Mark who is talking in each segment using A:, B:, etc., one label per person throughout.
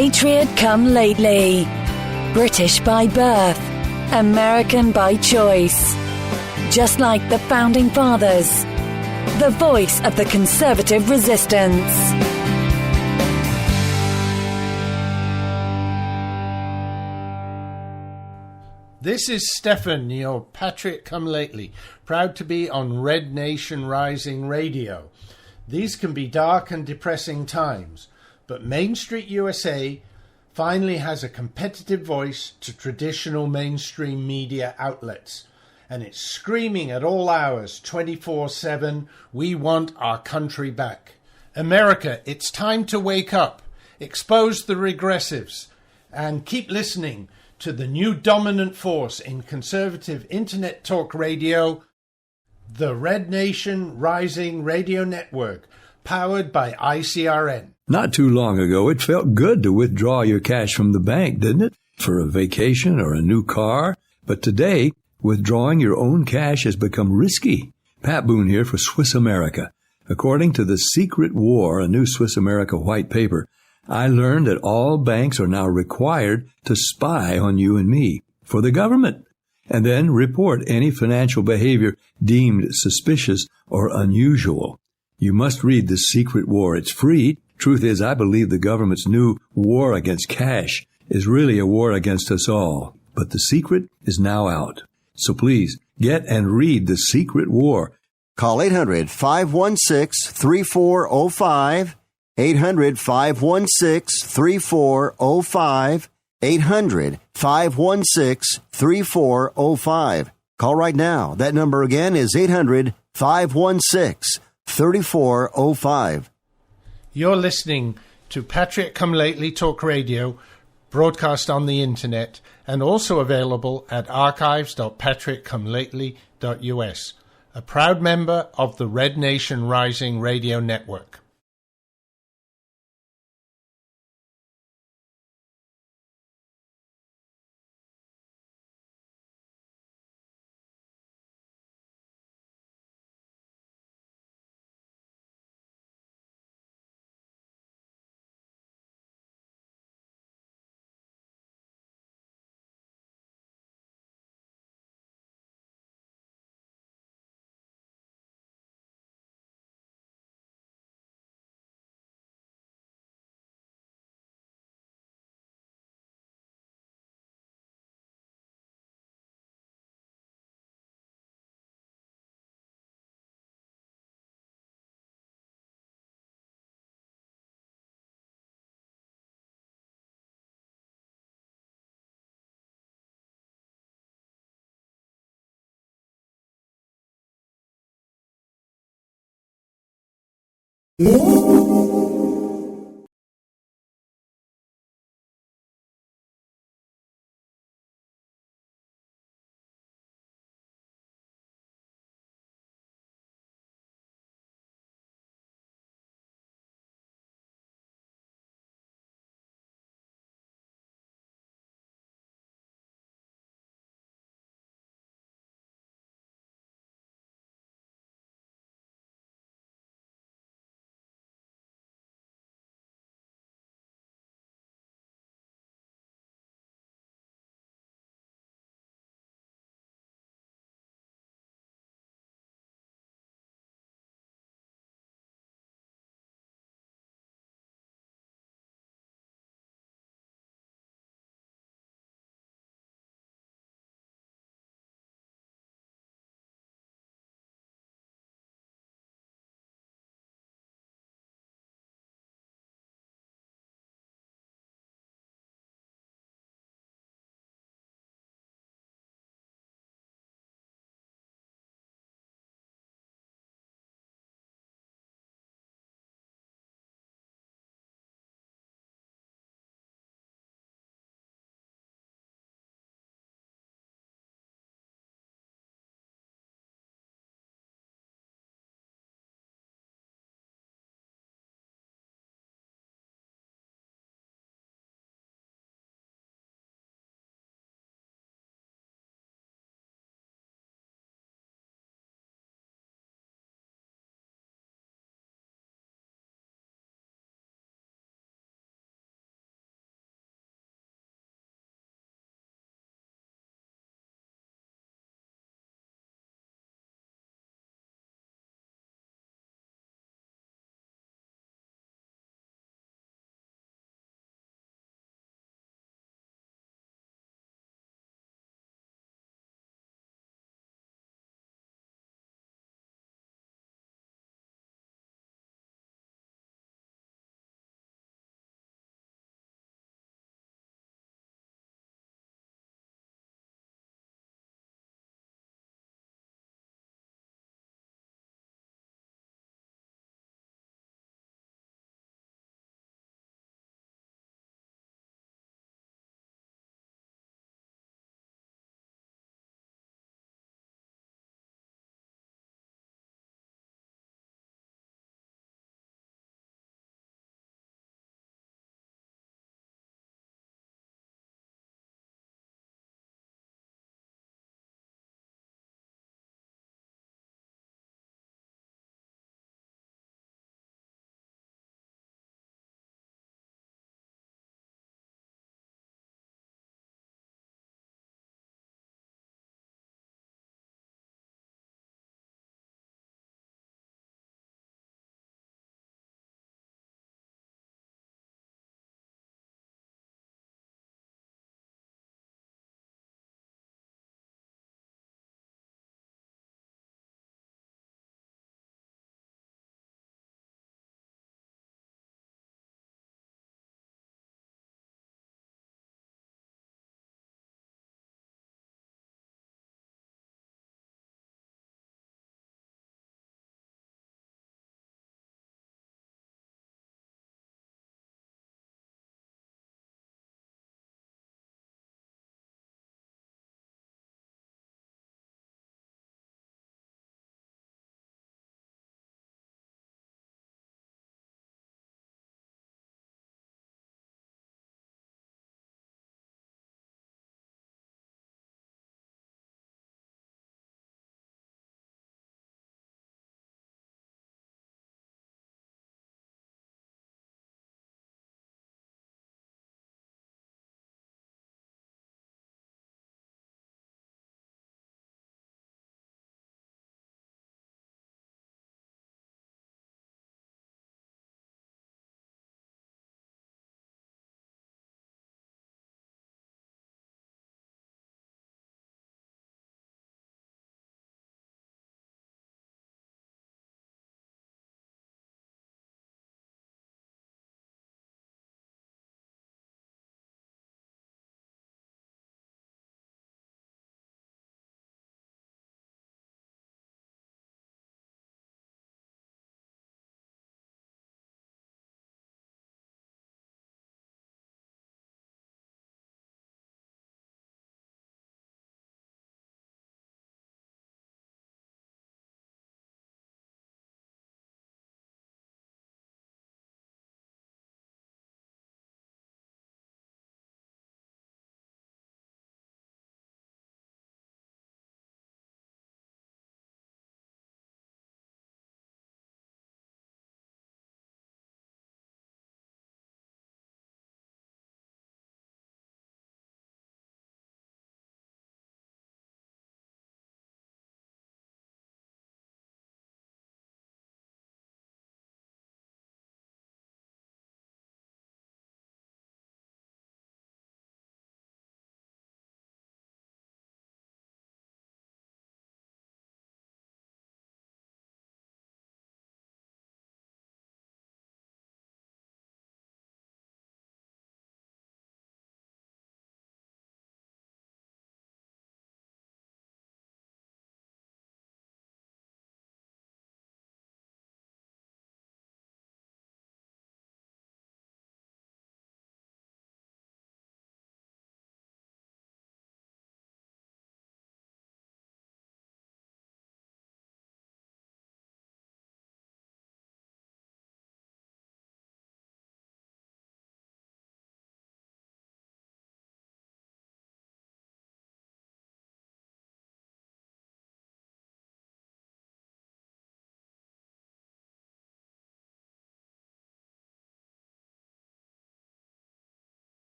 A: Patriot come lately. British by birth, American by choice. Just like the Founding Fathers. The voice of the conservative resistance.
B: This is Stefan, your Patriot come lately, proud to be on Red Nation Rising Radio. These can be dark and depressing times, but Main Street USA finally has a competitive voice to traditional mainstream media outlets. And it's screaming at all hours, 24/7, we want our country back. America, it's time to wake up, expose the regressives, and keep listening to the new dominant force in conservative internet talk radio, the Red Nation Rising Radio Network, powered by ICRN.
C: Not too long ago, it felt good to withdraw your cash from the bank, didn't it? For a vacation or a new car. But today, withdrawing your own cash has become risky. Pat Boone here for Swiss America. According to The Secret War, a new Swiss America white paper, I learned that all banks are now required to spy on you and me for the government, and then report any financial behavior deemed suspicious or unusual. You must read The Secret War. It's free. Truth is, I believe the government's new war against cash is really a war against us all. But the secret is now out. So please, get and read The Secret War.
D: Call 800-516-3405, 800-516-3405, 800-516-3405. Call right now. That number again is 800-516-3405.
B: You're listening to Patriot Come Lately Talk Radio, broadcast on the internet, and also available at archives.patriotcomelately.us, a proud member of the Red Nation Rising Radio Network.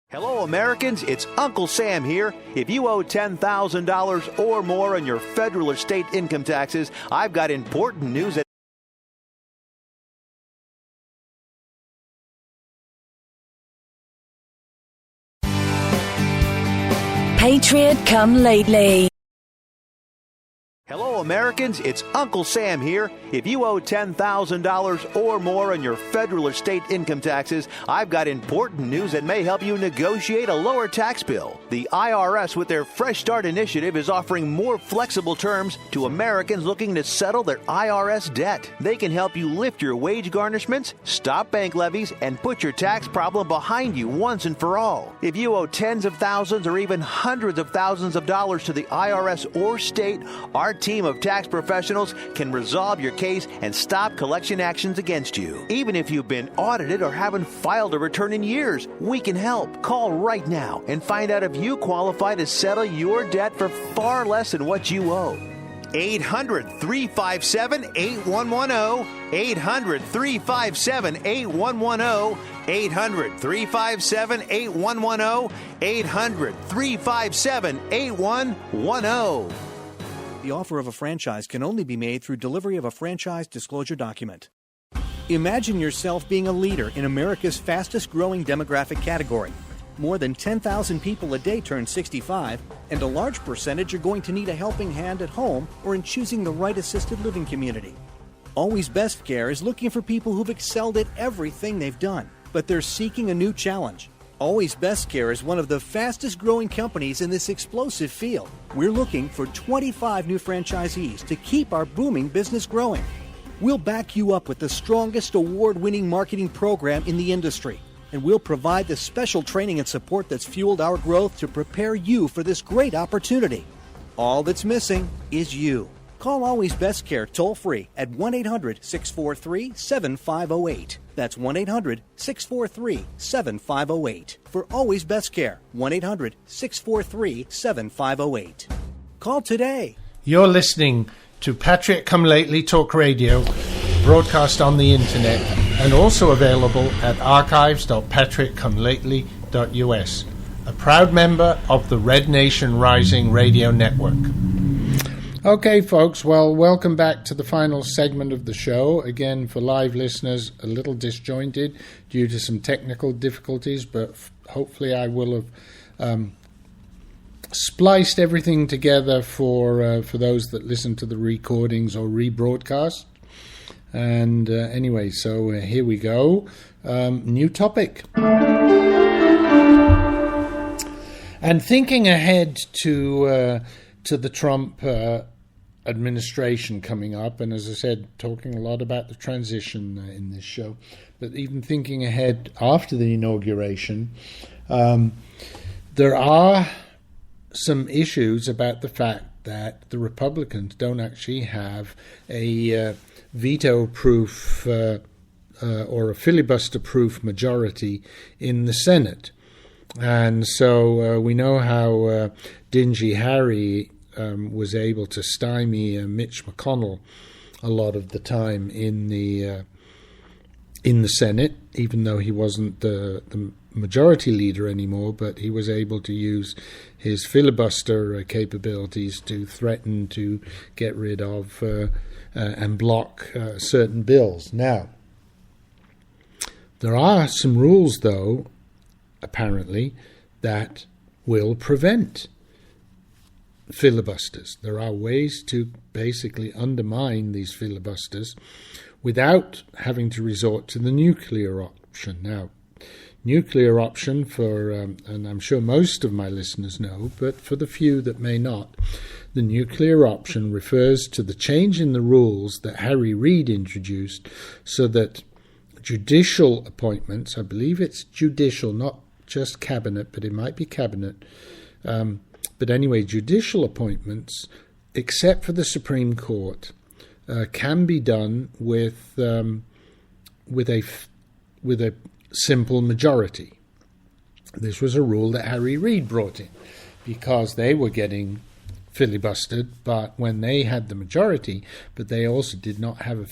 E: Hello, Americans. It's Uncle Sam here. If you owe $10,000 or more on your federal or state income taxes, I've got important news that
A: Patriot Come Lately.
E: Hello, Americans. It's Uncle Sam here. If you owe $10,000 or more on your federal or state income taxes, I've got important news that may help you negotiate a lower tax bill. The IRS, with their Fresh Start initiative, is offering more flexible terms to Americans looking to settle their IRS debt. They can help you lift your wage garnishments, stop bank levies, and put your tax problem behind you once and for all. If you owe tens of thousands or even hundreds of thousands of dollars to the IRS or state, our team of tax professionals can resolve your case and stop collection actions against you. Even if you've been audited or haven't filed a return in years, we can help. Call right now and find out if you qualify to settle your debt for far less than what you owe. 800-357-8110. 800-357-8110. 800-357-8110. 800-357-8110.
F: The offer of a franchise can only be made through delivery of a franchise disclosure document. Imagine yourself being a leader in America's fastest growing demographic category. More than 10,000 people a day turn 65, and a large percentage are going to need a helping hand at home or in choosing the right assisted living community. Always Best Care is looking for people who've excelled at everything they've done, but they're seeking a new challenge. Always Best Care is one of the fastest growing companies in this explosive field. We're looking for 25 new franchisees to keep our booming business growing. We'll back you up with the strongest award-winning marketing program in the industry, and we'll provide the special training and support that's fueled our growth to prepare you for this great opportunity. All that's missing is you. Call Always Best Care toll-free at 1-800-643-7508. That's 1-800-643-7508. For Always Best Care, 1-800-643-7508. Call today.
B: You're listening to Patrick Come Lately Talk Radio, broadcast on the internet and also available at archives.patrickcomelately.us, a proud member of the Red Nation Rising Radio Network. Okay, folks, well, welcome back to the final segment of the show. Again, for live listeners, a little disjointed due to some technical difficulties, but hopefully I will have spliced everything together for those that listen to the recordings or rebroadcast. And anyway, so here we go. New topic. And thinking ahead to the Trump administration coming up, and as I said, talking a lot about the transition in this show, but even thinking ahead after the inauguration, there are some issues about the fact that the Republicans don't actually have a veto-proof or a filibuster-proof majority in the Senate. And so we know how Dingy Harry was able to stymie Mitch McConnell a lot of the time in the Senate, even though he wasn't the majority leader anymore, but he was able to use his filibuster capabilities to threaten to get rid of and block certain bills. Now, there are some rules, though, apparently, that will prevent filibusters. There are ways to basically undermine these filibusters without having to resort to the nuclear option. Now, nuclear option for, and I'm sure most of my listeners know, but for the few that may not, the nuclear option refers to the change in the rules that Harry Reid introduced so that judicial appointments, I believe it's judicial, not just cabinet, but it might be cabinet, but anyway, judicial appointments, except for the Supreme Court, can be done with a simple majority. This was a rule that Harry Reid brought in because they were getting filibustered, but when they had the majority, but they also did not have a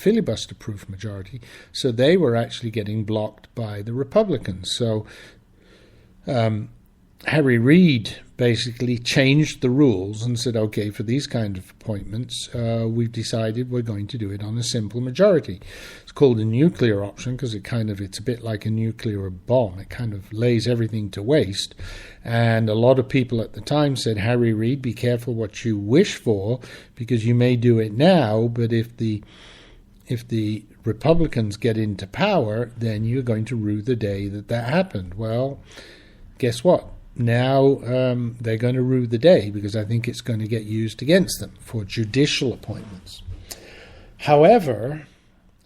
B: Harry Reid basically changed the rules and said, okay, for these kind of appointments, we've decided we're going to do it on a simple majority. It's called a nuclear option because it's a bit like a nuclear bomb. It kind of lays everything to waste. And a lot of people at the time said, Harry Reid, be careful what you wish for, because you may do it now, but if the Republicans get into power, then you're going to rue the day that happened. Well, guess what? Now they're going to rue the day, because I think it's going to get used against them for judicial appointments. However,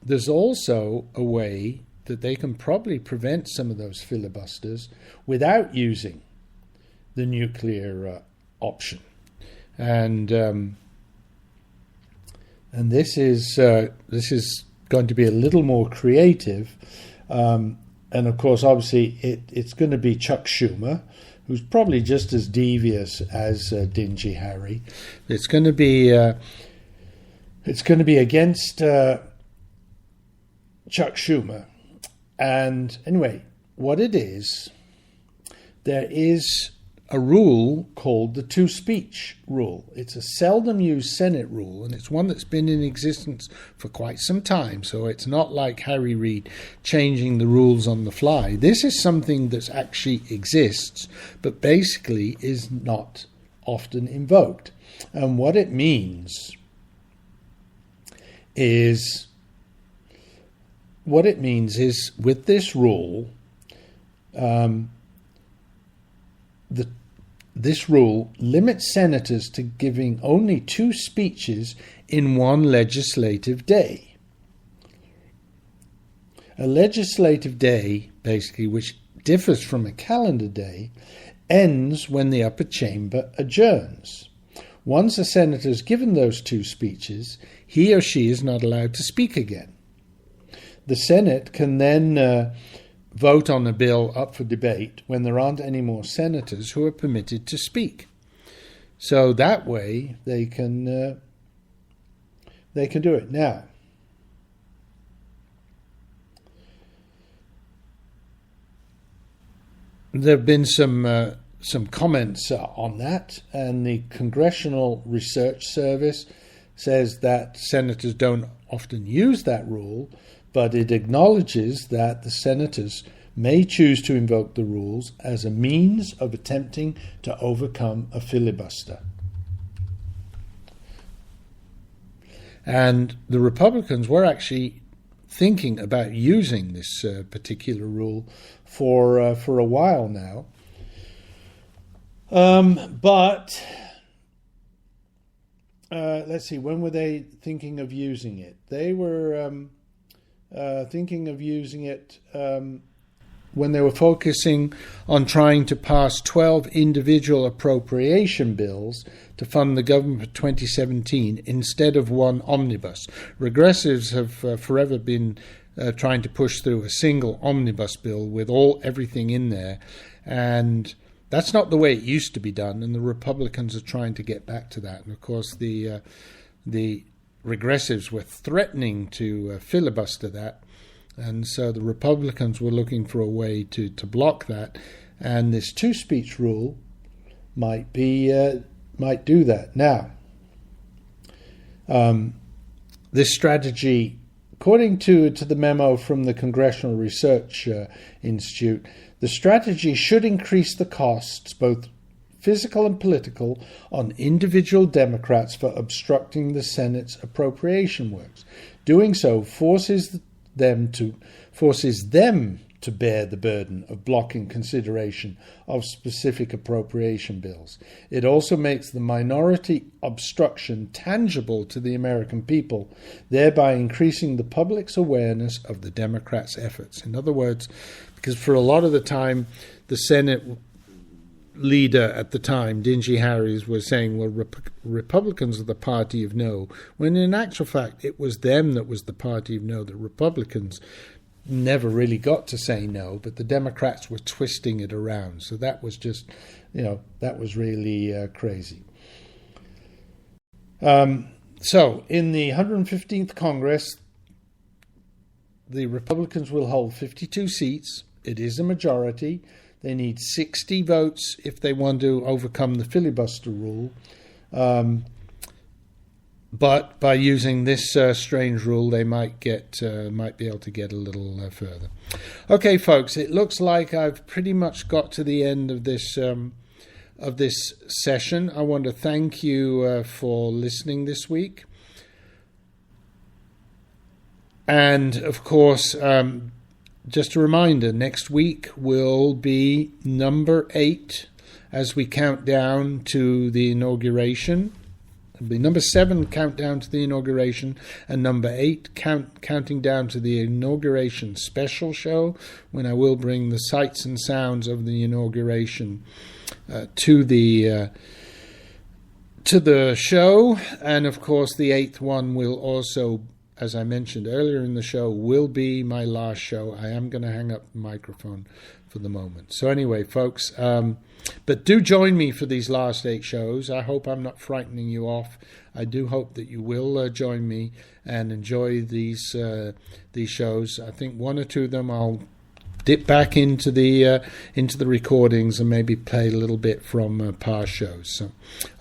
B: there's also a way that they can probably prevent some of those filibusters without using the nuclear option. And this is going to be a little more creative. And of course, obviously, it's going to be Chuck Schumer, who's probably just as devious as Dingy Harry. It's going to be against Chuck Schumer. And anyway, what it is, there is a rule called the two-speech rule. It's a seldom used Senate rule, and it's one that's been in existence for quite some time, so it's not like Harry Reid changing the rules on the fly. This is something that actually exists, but basically is not often invoked. And what it means is with this rule, this rule limits senators to giving only 2 speeches in one legislative day. A legislative day, basically, which differs from a calendar day, ends when the upper chamber adjourns. Once a senator has given those 2 speeches, he or she is not allowed to speak again. The Senate can then vote on a bill up for debate when there aren't any more senators who are permitted to speak. So that way they can do it. Now, there have been some comments on that, and the Congressional Research Service says that senators don't often use that rule, but it acknowledges that the senators may choose to invoke the rules as a means of attempting to overcome a filibuster. And the Republicans were actually thinking about using this particular rule for a while now. But let's see, when were they thinking of using it? They were thinking of using it when they were focusing on trying to pass 12 individual appropriation bills to fund the government for 2017 instead of one omnibus. Regressives have forever been trying to push through a single omnibus bill with everything in there, and that's not the way it used to be done, and the Republicans are trying to get back to that. And of course the Regressives were threatening to filibuster that, and so the Republicans were looking for a way to block that, and this two-speech rule might do that. Now, this strategy, according to the memo from the Congressional Research Institute, the strategy should increase the costs, both physical and political, on individual Democrats for obstructing the Senate's appropriation works. Doing so forces them to bear the burden of blocking consideration of specific appropriation bills. It also makes the minority obstruction tangible to the American people, thereby increasing the public's awareness of the Democrats' efforts. In other words, because for a lot of the time, the Senate leader at the time, Dingy Harris, was saying, well, Republicans are the party of no, when in actual fact it was them that was the party of no. The Republicans never really got to say no, but the Democrats were twisting it around. So that was just, that was really crazy. So in the 115th Congress, the Republicans will hold 52 seats. It is a majority. They need 60 votes if they want to overcome the filibuster rule. But by using this strange rule, they might be able to get a little further. Okay, folks, it looks like I've pretty much got to the end of this session. I want to thank you for listening this week. And, of course, just a reminder, next week will be number 8 as we count down to the inauguration. It'll be number 7, countdown to the inauguration, and number 8, counting down to the inauguration special show, when I will bring the sights and sounds of the inauguration to the show. And, of course, the 8th one will also, as I mentioned earlier in the show, will be my last show. I am going to hang up the microphone for the moment. So anyway, folks, but do join me for these last 8 shows. I hope I'm not frightening you off. I do hope that you will join me and enjoy these shows. I think 1 or 2 of them I'll dip back into the recordings and maybe play a little bit from past shows. So,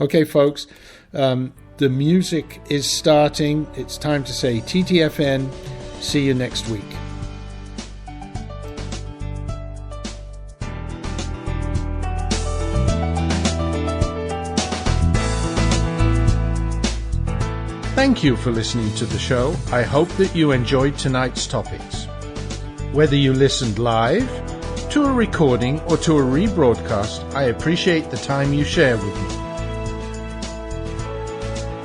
B: okay, folks. The music is starting. It's time to say TTFN. See you next week. Thank you for listening to the show. I hope that you enjoyed tonight's topics. Whether you listened live, to a recording, or to a rebroadcast, I appreciate the time you share with me.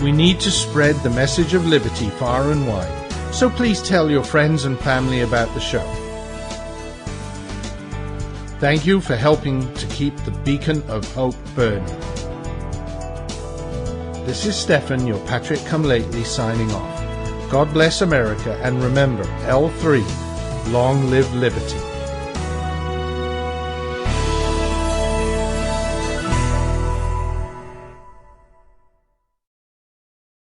B: We need to spread the message of liberty far and wide, so please tell your friends and family about the show. Thank you for helping to keep the beacon of hope burning. This is Stefan, your Patrick Come Lately, signing off. God bless America, and remember, L3, long live liberty.